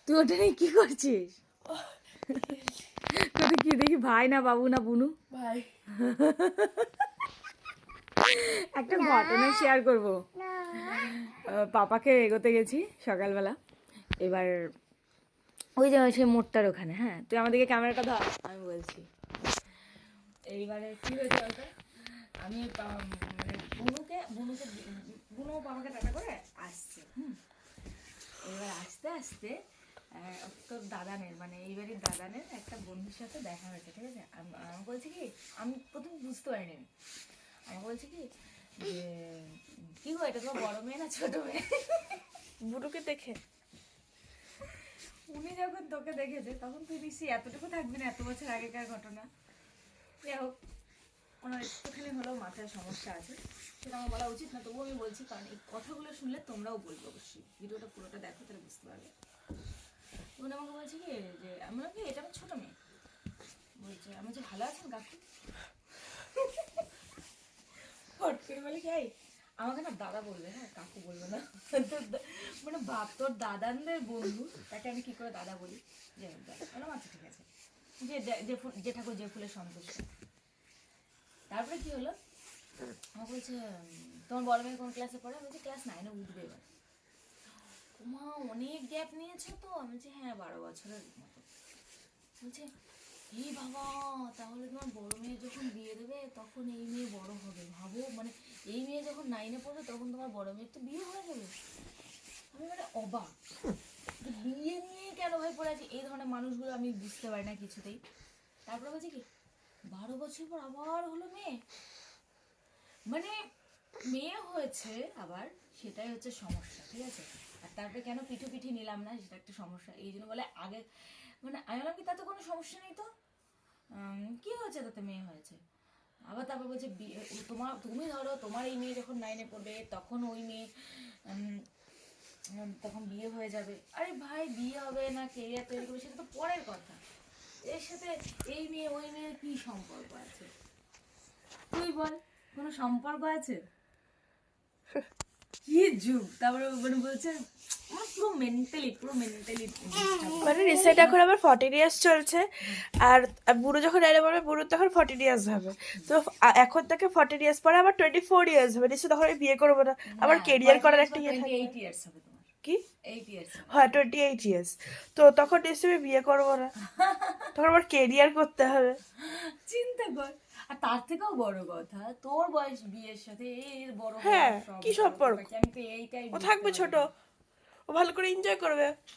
তুই ওটা নিয়ে কি করছিস? তোদের কি দেখি ভাই না বাবু না বুনু? ভাই একটা ঘটনা শেয়ার করব। পাপাকে এগোতে গেছি সকালবেলা। এবার ওই যে সেই মোড়টার ওখানে, হ্যাঁ তুই আমাদেরকে ক্যামেরাটা ধর, আমি বলছি। এইবারে কি হয়েছে ওটা, আমি মানে বুনু বাবাকে টাটা করে আসছে। এবার আস্তে আস্তে তোর দাদানের মানে এই বাড়ির দাদানের একটা বন্ধুর সাথে দেখা হয়েছে, ঠিক আছে। আমি বলছি কি, আমি প্রথম বুঝতে পারিনি। আমি বলছি কি যে কি গো, এটা তোমার বড় মেয়ে না ছোট মেয়ে? বুড়োকে দেখে উনি যখন তোকে দেখেছে তখন তুই নিশ্চয়ই এতটুকু থাকবি না, এত বছর আগেকার ঘটনা। যাই হোক, ওনার একটুখানি হলেও মাথায় সমস্যা আছে, সেটা আমার বলা উচিত না, তবুও আমি বলছি, কারণ এই কথাগুলো শুনলে তোমরাও বলবে অবশ্যই। ভিডিওটা পুরোটা দেখো, তাহলে বুঝতে পারবে। উনি আমাকে বলছে কি যে, আমরা কি এটা আমার ছোট মেয়ে, বলছে আমি যে ভালো আছেন কাকু। হট করে বলে কি, এই আমাকে না দাদা বলবে, হ্যাঁ কাকু বলবে না। মানে বাপ তোর দাদানদের বন্ধু, তাকে আমি কি করে দাদা বলি? যে বললাম আচ্ছা ঠিক আছে, যে ফুল যে ঠাকুর যে ফুলের সন্তুষ্ট। তারপরে কি হলো, আমার বলছে তোমার বড় মেয়ে কোন ক্লাসে পড়ে? আমি বলছি ক্লাস 9-এ উঠবে এবার। মা অনেক গ্যাপ নিয়েছো তো? আমি বলছি হ্যাঁ 12 বছরের মতো। বলছে এই বাবা, তাহলে তোমার বড় মেয়ে যখন বিয়ে দেবে তখন এই মেয়ে বড় হবে, ভাবো মানে এই মেয়ে যখন 9-এ পড়বে তখন তোমার বড় মেয়ের তো বিয়ে হয়ে যাবে। আমি মানে অবাক, যে বিয়ে নিয়ে কেন ভাই পড়ে আছে এই ধরনের মানুষগুলো, আমি বুঝতে পারি না কিছুতেই। তারপরে বলছি কি 12 বছর পর আবার হলো মেয়ে, মানে মেয়ে হয়েছে আবার, সেটাই হচ্ছে সমস্যা, ঠিক আছে। আর তারপরে কেন পিঠি নিলাম না, সেটা একটা সমস্যা। এই জন্য বলে আগে মানে আমি বললাম কি তাতে কোনো সমস্যা নেই তো, কি হয়েছে তাতে, মেয়ে হয়েছে। আবার তারপর বলছে তুমি ধরো তোমার এই মেয়ে যখন 9-এ পড়বে তখন ওই মেয়ে তখন বিয়ে হয়ে যাবে। আরে ভাই বিয়ে হবে না কেরিয়ার তৈরি করবে সেটা তো পরের কথা, এর সাথে এই মেয়ে ওই মেয়ের কি সম্পর্ক আছে? তুই বল, কোনো সম্পর্ক আছে? কি যুগ! তারপরে মানে বলছে আমার পুরো মেন্টালি মানে রিসেন্ট এখন আবার 14 ইয়ার্স চলছে, আর বুড়ো যখন এলে বলবে বুড়ো তখন 14 ইয়ার্স হবে। তো এখন থেকে 14 ইয়ার্স পরে আবার 24 ইয়ার্স হবে, নিশ্চয় তখন আমি বিয়ে করবো না, আবার কেরিয়ার করার একটা ইয়ে থাকবে। 28 ইয়ার্স হবে তোমার, কি 8 ইয়ার্স হবে। হ্যাঁ 28 ইয়ার্স, তো তখন নিশ্চয়ই আমি বিয়ে করবো না, তখন আবার কেরিয়ার করতে হবে। চিন্তা কর। আর তার থেকেও বড় কথা, তোর বয়স বিয়ের সাথে এর বড় হ্যাঁ হওয়ার কি সম্পর্ক, আমি তো এইটাই ও থাকবে বুঝতে ছোট, পারি না। ও ভালো করে এনজয় করবে।